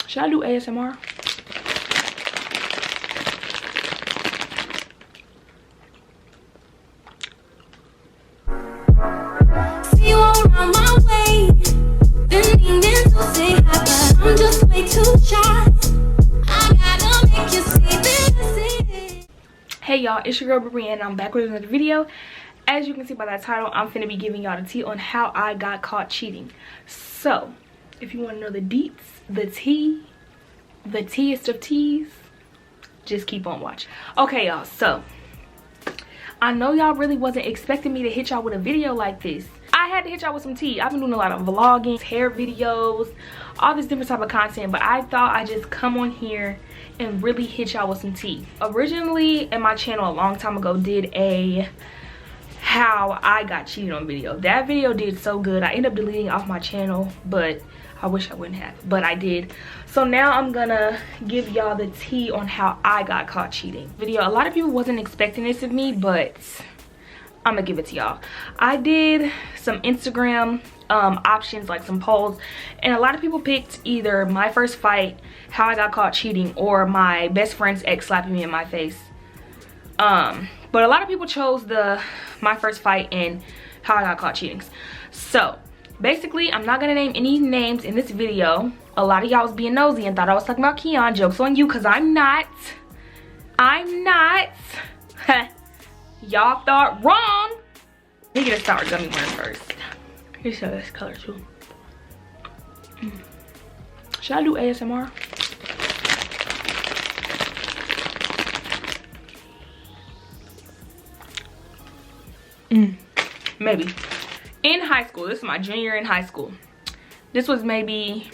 Should I do ASMR? See you all around my way. Been needing to say hi, but I'm just way too shy. I gotta make you see this. Hey y'all, it's your girl Brianne and I'm back with another video. As you can see by that title, I'm finna be giving y'all the tea on how I got caught cheating. So, if you want to know the deets, the teaest of teas, just keep on watching. Okay y'all, so I know y'all really wasn't expecting me to hit y'all with a video like this. I had to hit y'all with some tea. I've been doing a lot of vlogging, hair videos, all this different type of content, but I thought I'd just come on here and really hit y'all with some tea. Originally in my channel a long time ago did a how I got cheated on video. That video did so good. I ended up deleting off my channel, but I wish I wouldn't have, but I did. So now I'm gonna give y'all the tea on how I got caught cheating. Video, a lot of people wasn't expecting this of me, but I'm gonna give it to y'all. I did some Instagram options, like some polls, and a lot of people picked either my first fight, how I got caught cheating, or my best friend's ex slapping me in my face. But a lot of people chose the my first fight and how I got caught cheating. So basically, I'm not gonna name any names in this video. A lot of y'all was being nosy and thought I was talking about Keon. Joke's on you, because I'm not. Y'all thought wrong. Let me get a sour gummy worm first. Let me show this color too. Should I do ASMR? Maybe. In high school, this is my junior year in high school. This was maybe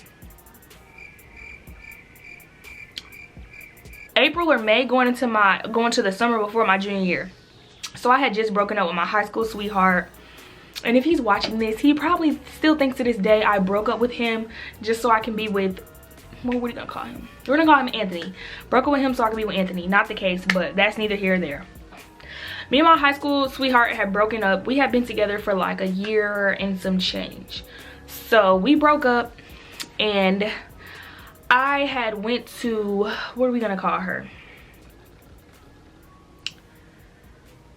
April or May, going to the summer before my junior year. So I had just broken up with my high school sweetheart, and if he's watching this, he probably still thinks to this day I broke up with him just so I can be with, what are we gonna call him? We're gonna call him Anthony. Broke up with him so I can be with Anthony. Not the case, but that's neither here nor there. Me and my high school sweetheart had broken up. We had been together for like a year and some change. So we broke up, and I had went to, what are we gonna call her?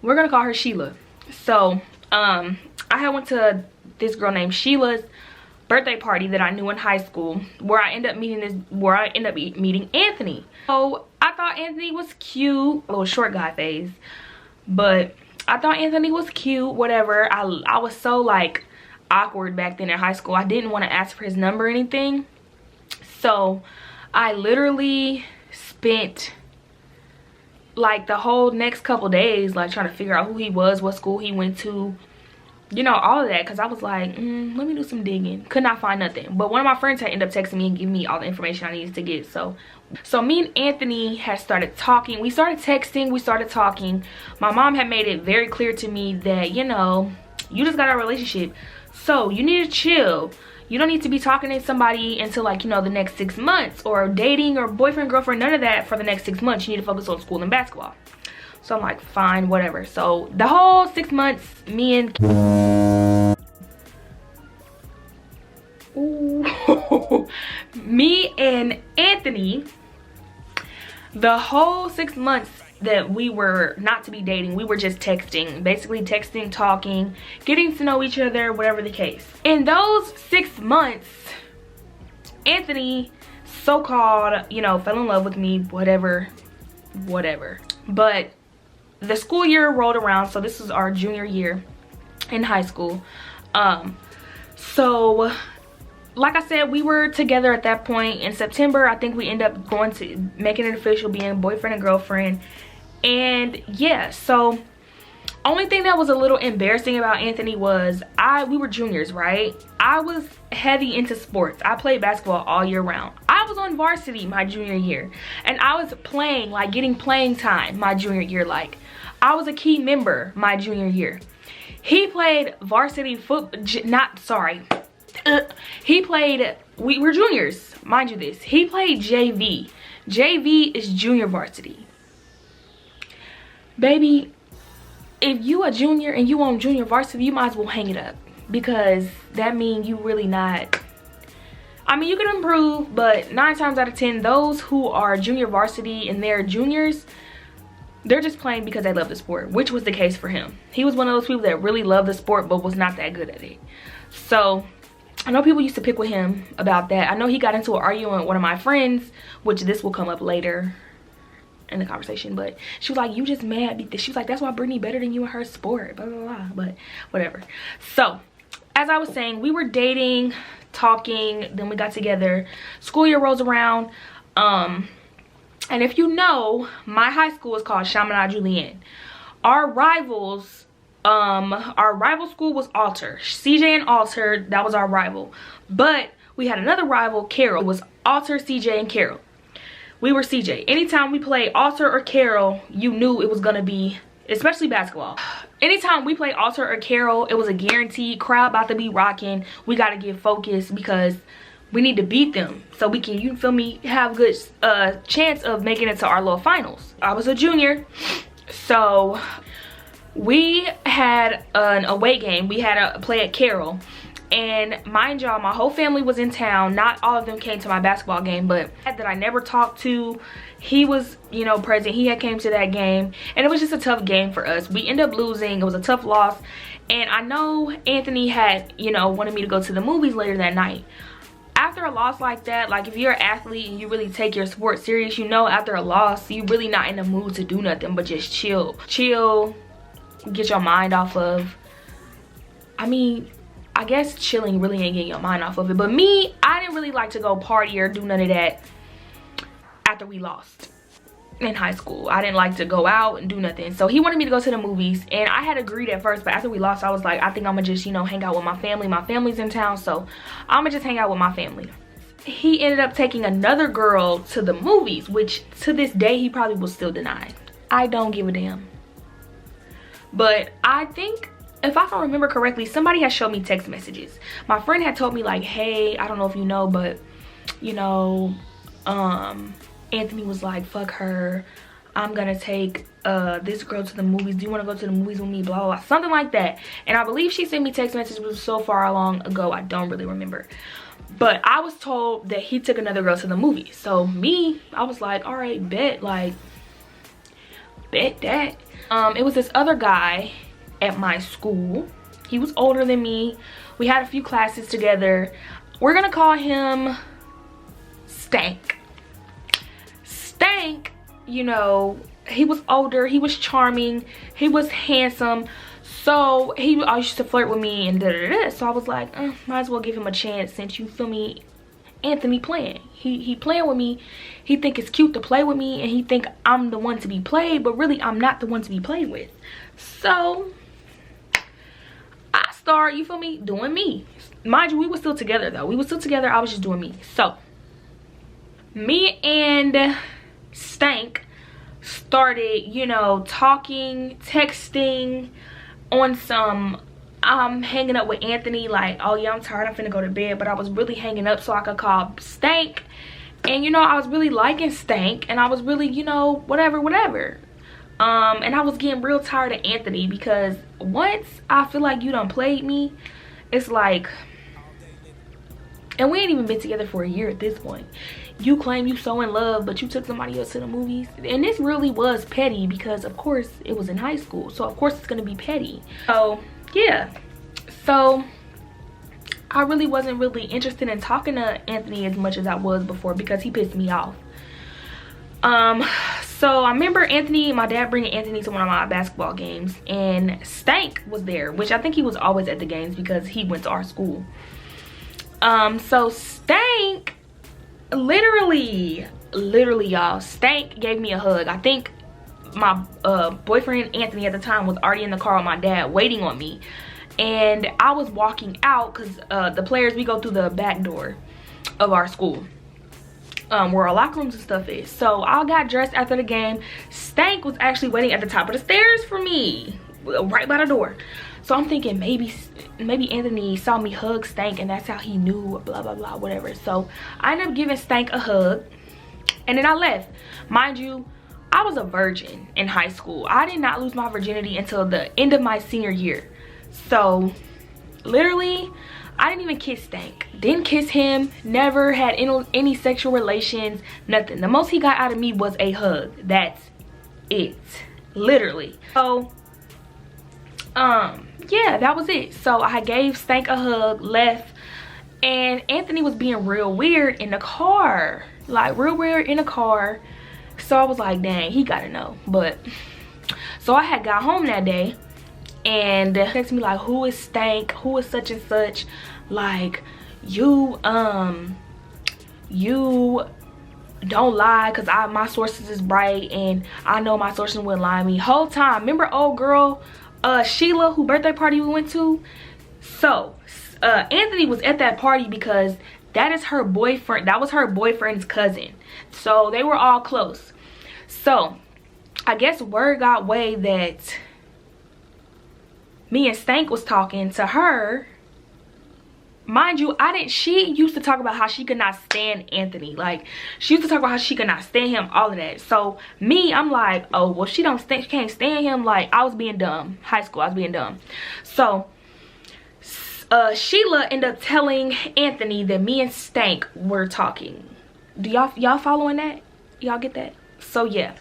We're gonna call her Sheila. So I had went to this girl named Sheila's birthday party that I knew in high school, where I ended up meeting Anthony. So I thought Anthony was cute, a little short guy phase, but I thought Anthony was cute, whatever. I was so like awkward back then in high school. I didn't want to ask for his number or anything. So I literally spent like the whole next couple days like trying to figure out who he was, what school he went to, you know, all of that, because I was like, let me do some digging. Could not find nothing, but one of my friends had ended up texting me and giving me all the information I needed to get. So me and Anthony had started talking. We started texting, we started talking. My mom had made it very clear to me that, you know, you just got a relationship, so you need to chill. You don't need to be talking to somebody until, like, you know, the next 6 months, or dating or boyfriend, girlfriend, none of that for the next 6 months. You need to focus on school and basketball. So I'm like, fine, whatever. So the whole 6 months, me and me and Anthony, the whole 6 months that we were not to be dating, we were just texting, basically texting, talking, getting to know each other, whatever the case. In those 6 months, Anthony so-called, you know, fell in love with me, whatever. But the school year rolled around, so this was our junior year in high school. So like I said, we were together at that point. In September, I think we ended up going to making it official, being boyfriend and girlfriend. And yeah, so only thing that was a little embarrassing about Anthony was we were juniors, right? I was heavy into sports. I played basketball all year round. I was on varsity my junior year, and I was playing, like getting playing time my junior year. Like I was a key member my junior year. He played varsity football, he played, we were juniors, mind you this. He played JV. JV is junior varsity. Baby, if you a junior and you on junior varsity, you might as well hang it up, because that means you really not, I mean, you can improve, but 9 times out of 10, those who are junior varsity and they're juniors, they're just playing because they love the sport, which was the case for him. He was one of those people that really loved the sport but was not that good at it. So I know people used to pick with him about that. I know he got into an argument with one of my friends, which this will come up later in the conversation, but she was like, you just mad because she was like, that's why Brittany better than you in her sport, blah blah blah. But whatever. So as I was saying, we were dating, talking, then we got together. School year rolls around, and if you know, my high school is called Chaminade Julienne. Our rival school was Alter. CJ and Alter, that was our rival. But we had another rival, Carroll. It was Alter, CJ, and Carroll. We were CJ. Anytime we played Alter or Carroll, you knew it was gonna be, especially basketball. Anytime we played Alter or Carroll, it was a guaranteed crowd about to be rocking. We gotta get focused because we need to beat them so we can, you feel me, have good chance of making it to our little finals. I was a junior, so we had an away game. We had a play at Carroll, and mind y'all, my whole family was in town. Not all of them came to my basketball game, but that I never talked to, he was, you know, present. He had came to that game, and it was just a tough game for us. We ended up losing. It was a tough loss, and I know Anthony had, you know, wanted me to go to the movies later that night. After a loss like that, like if you're an athlete and you really take your sport serious, you know, after a loss, you really not in the mood to do nothing but just chill, get your mind off of, I mean, I guess chilling really ain't getting your mind off of it. But me, I didn't really like to go party or do none of that after we lost in high school. I didn't like to go out and do nothing. So he wanted me to go to the movies, and I had agreed at first, but after we lost, I was like, I think I'm gonna just, you know, hang out with my family. My family's in town, so I'm gonna just hang out with my family. He ended up taking another girl to the movies, which to this day he probably will still deny. I don't give a damn. But I think, if I can remember correctly, somebody had showed me text messages. My friend had told me like, hey, I don't know if you know, but you know, Anthony was like, fuck her, I'm gonna take this girl to the movies, do you want to go to the movies with me, blah, blah, blah, something like that. And I believe she sent me text messages, but it was so far long ago I don't really remember. But I was told that he took another girl to the movies. So me, I was like, all right, bet, like, bet that. It was this other guy at my school. He was older than me. We had a few classes together. We're gonna call him Stank. Stank, you know, he was older, he was charming, he was handsome, so he always used to flirt with me and da-da-da. So I was like, might as well give him a chance, since, you feel me, Anthony playing. He playing with me. He think it's cute to play with me, and he think I'm the one to be played, but really I'm not the one to be played with. So I start, you feel me, doing me. Mind you, we were still together though. We were still together. I was just doing me. So me and Stank started, you know, talking, texting on some, I'm hanging up with Anthony, like, oh yeah, I'm tired, I'm finna go to bed. But I was really hanging up so I could call Stank. And you know, I was really liking Stank, and I was really, you know, whatever. And I was getting real tired of Anthony, because once I feel like you done played me, it's like, and we ain't even been together for a year at this point. You claim you so in love, but you took somebody else to the movies. And this really was petty, because of course it was in high school, so of course it's gonna be petty. So yeah, so I really wasn't really interested in talking to Anthony as much as I was before, because he pissed me off. So I remember my dad bringing Anthony to one of my basketball games, and Stank was there, which I think he was always at the games because he went to our school. So Stank, literally y'all, Stank gave me a hug. I think my boyfriend Anthony at the time was already in the car with my dad waiting on me, and I was walking out because the players, we go through the back door of our school, where our locker rooms and stuff is. So I got dressed after the game. Stank was actually waiting at the top of the stairs for me, right by the door. So I'm thinking maybe Anthony saw me hug Stank, and that's how he knew, blah blah blah, whatever. So I ended up giving Stank a hug, and then I left. Mind you, I was a virgin in high school. I did not lose my virginity until the end of my senior year. So literally, I didn't even kiss Stank. Didn't kiss him, never had any sexual relations, nothing. The most he got out of me was a hug. That's it, literally. So yeah, that was it. So I gave Stank a hug, left, and Anthony was being real weird in the car, like real weird in the car. So I was like, dang, he gotta know. But so I had got home that day, and texted me like, who is Stank, who is such and such, like you don't lie, because my sources is bright and I know my sources wouldn't lie to me. Whole time, remember old girl Sheila, who birthday party we went to? So Anthony was at that party because that is her boyfriend, that was her boyfriend's cousin, so they were all close. So I guess word got way that me and Stank was talking to her. Mind you, she used to talk about how she could not stand Anthony. Like, she used to talk about how she could not stand him, all of that. So me, I'm like, oh, well, she can't stand him. Like, I was being dumb. High school, I was being dumb. So Sheila ended up telling Anthony that me and Stank were talking. Do y'all following that? Y'all get that? So yeah,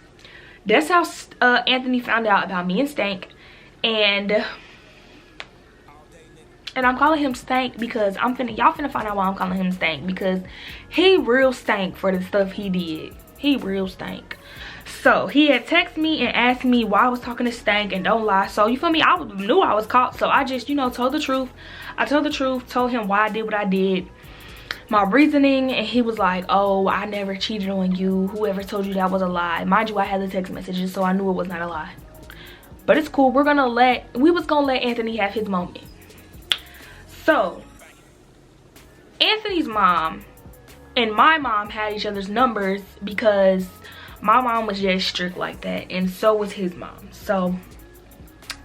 that's how Anthony found out about me and Stank. And I'm calling him Stank because y'all finna find out why I'm calling him Stank, because he real stank for the stuff he did. He real stank. So he had texted me and asked me why I was talking to Stank, and don't lie. So you feel me, I knew I was caught, so I just, you know, told the truth. I told the truth, told him why I did what I did, my reasoning, and he was like, oh, I never cheated on you, whoever told you that was a lie. Mind you, I had the text messages, so I knew it was not a lie. But it's cool. We was gonna let Anthony have his moment. So Anthony's mom and my mom had each other's numbers because my mom was just strict like that, and so was his mom. So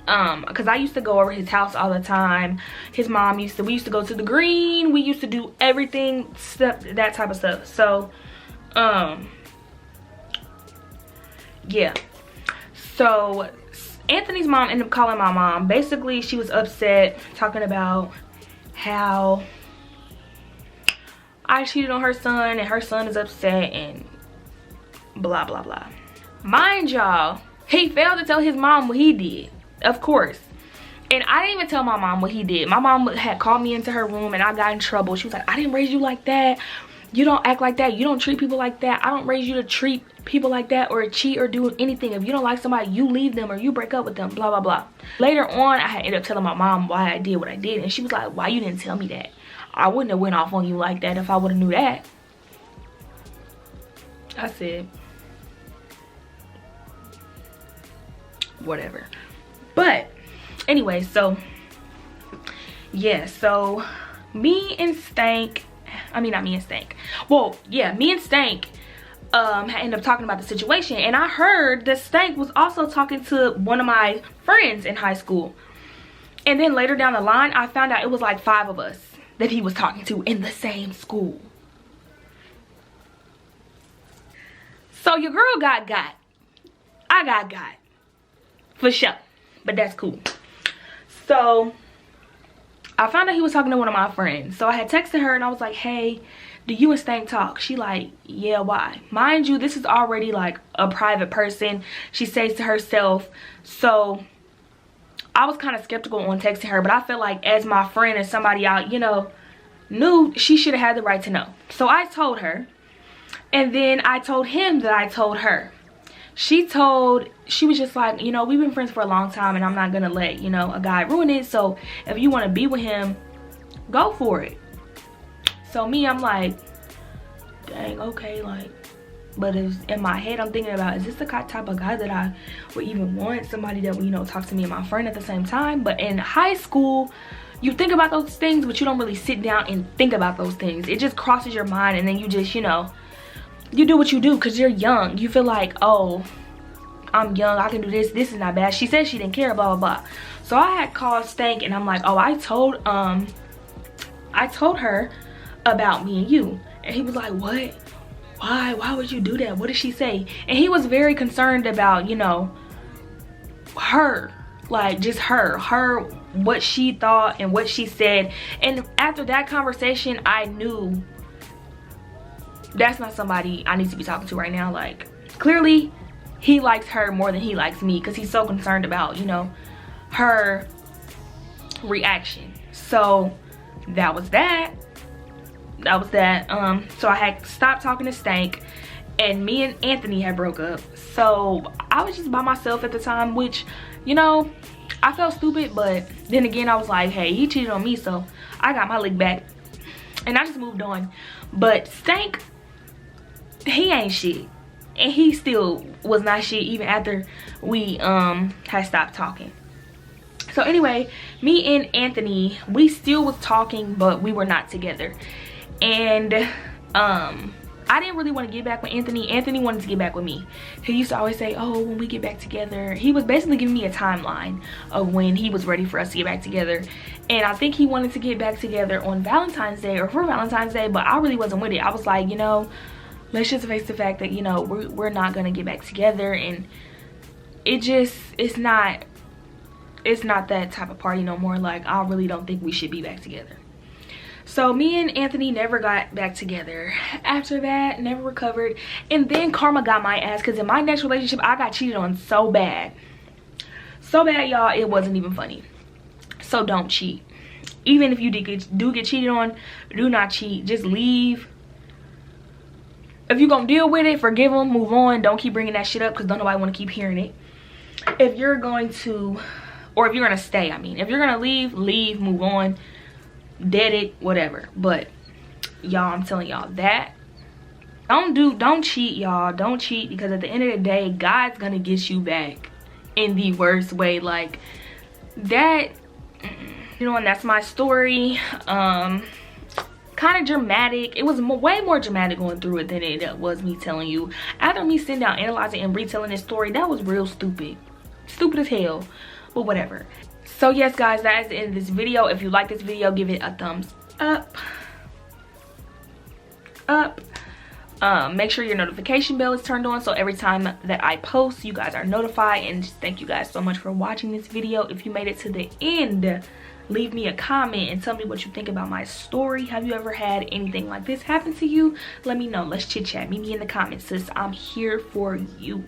because I used to go over his house all the time. His mom we used to go to the green, we used to do everything, stuff, that type of stuff. So yeah, so Anthony's mom ended up calling my mom. Basically, she was upset, talking about how I cheated on her son and her son is upset and blah blah blah. Mind y'all, he failed to tell his mom what he did, of course. And I didn't even tell my mom what he did. My mom had called me into her room and I got in trouble. She was like, I didn't raise you like that. You don't act like that. You don't treat people like that. I don't raise you to treat people like that or cheat or do anything. If you don't like somebody, you leave them or you break up with them, blah blah blah. Later on, I had ended up telling my mom why I did what I did, and she was like, why you didn't tell me that? I wouldn't have went off on you like that if I would have knew that. I said, whatever. But anyway, so yeah, so me and Stank, I mean, not me and Stank, well, yeah, me and Stank ended up talking about the situation, and I heard that Stank was also talking to one of my friends in high school. And then later down the line, I found out it was like 5 of us that he was talking to in the same school. So your girl got. I got. For sure. But that's cool. So I found out he was talking to one of my friends. So I had texted her and I was like, hey, do you and Stank talk? She like, yeah, why? Mind you, this is already like a private person, she says to herself. So I was kind of skeptical on texting her, but I felt like as my friend and somebody out, you know, knew, she should have had the right to know. So I told her, and then I told him that I told her. She was just like, you know, we've been friends for a long time and I'm not gonna let, you know, a guy ruin it. So if you want to be with him, go for it. So me, I'm like, dang, okay, like, but in my head I'm thinking about, is this the type of guy that I would even want? Somebody that would, you know, talk to me and my friend at the same time. But in high school, you think about those things, but you don't really sit down and think about those things. It just crosses your mind, and then you just, you know, you do what you do because you're young. You feel like, oh, I'm young, I can do this, this is not bad. She said she didn't care, blah blah blah. So I had called Stank and I'm like, oh, I told her about me and you. And he was like, what? Why would you do that? What did she say? And he was very concerned about, you know, her, like just her what she thought and what she said. And after that conversation, I knew that's not somebody I need to be talking to right now. Like, clearly he likes her more than he likes me, because he's so concerned about, you know, her reaction. So that was that. So I had stopped talking to Stank, and me and Anthony had broke up. So I was just by myself at the time, which, you know, I felt stupid, but then again I was like, hey, he cheated on me, so I got my lick back, and I just moved on. But Stank, he ain't shit, and he still was not shit even after we had stopped talking. So anyway, me and Anthony, we still was talking, but we were not together. And I didn't really want to get back with Anthony. Anthony wanted to get back with me. He used to always say, oh, when we get back together. He was basically giving me a timeline of when he was ready for us to get back together. And I think he wanted to get back together on Valentine's Day or for Valentine's Day, but I really wasn't with it. I was like, you know, let's just face the fact that, you know, we're not gonna get back together. And it's not that type of party no more. Like, I really don't think we should be back together. So me and Anthony never got back together. After that, never recovered. And then karma got my ass, because in my next relationship I got cheated on so bad, y'all, it wasn't even funny. So don't cheat. Even if you do get cheated on, do not cheat. Just leave. If you're gonna deal with it, forgive them, move on. Don't keep bringing that shit up, because don't nobody want to keep hearing it. If you're going to, or if you're gonna stay, I mean, if you're gonna leave, move on, dead it, whatever. But y'all, I'm telling y'all that don't cheat, y'all. Don't cheat, because at the end of the day, God's gonna get you back in the worst way. Like that, you know. And that's my story. Kind of dramatic. It was way more dramatic going through it than it was me telling you. After me sitting down, analyzing and retelling this story, that was real stupid as hell, but whatever. So yes, guys, that is the end of this video. If you like this video, give it a thumbs up. Make sure your notification bell is turned on, so every time that I post, you guys are notified. And just thank you guys so much for watching this video. If you made it to the end, leave me a comment and tell me what you think about my story. Have you ever had anything like this happen to you? Let me know. Let's chit chat. Meet me in the comments, sis. I'm here for you.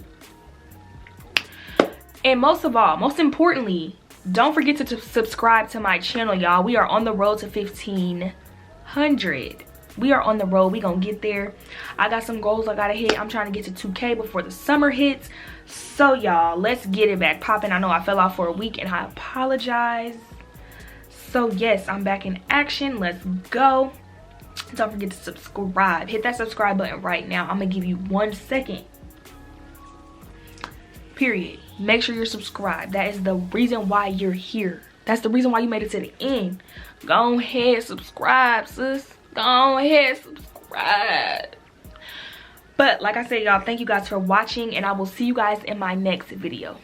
And most of all, most importantly, don't forget to subscribe to my channel, y'all. We are on the road to 1,500. We are on the road. We gonna get there. I got some goals I gotta hit. I'm trying to get to 2K before the summer hits. So y'all, let's get it back popping. I know I fell off for a week and I apologize. So yes, I'm back in action. Let's go. Don't forget to subscribe. Hit that subscribe button right now. I'm gonna give you 1 second. Period. Make sure you're subscribed. That is the reason why you're here. That's the reason why you made it to the end. Go ahead, subscribe, sis. Go ahead, subscribe. But like I said, y'all, thank you guys for watching, and I will see you guys in my next video.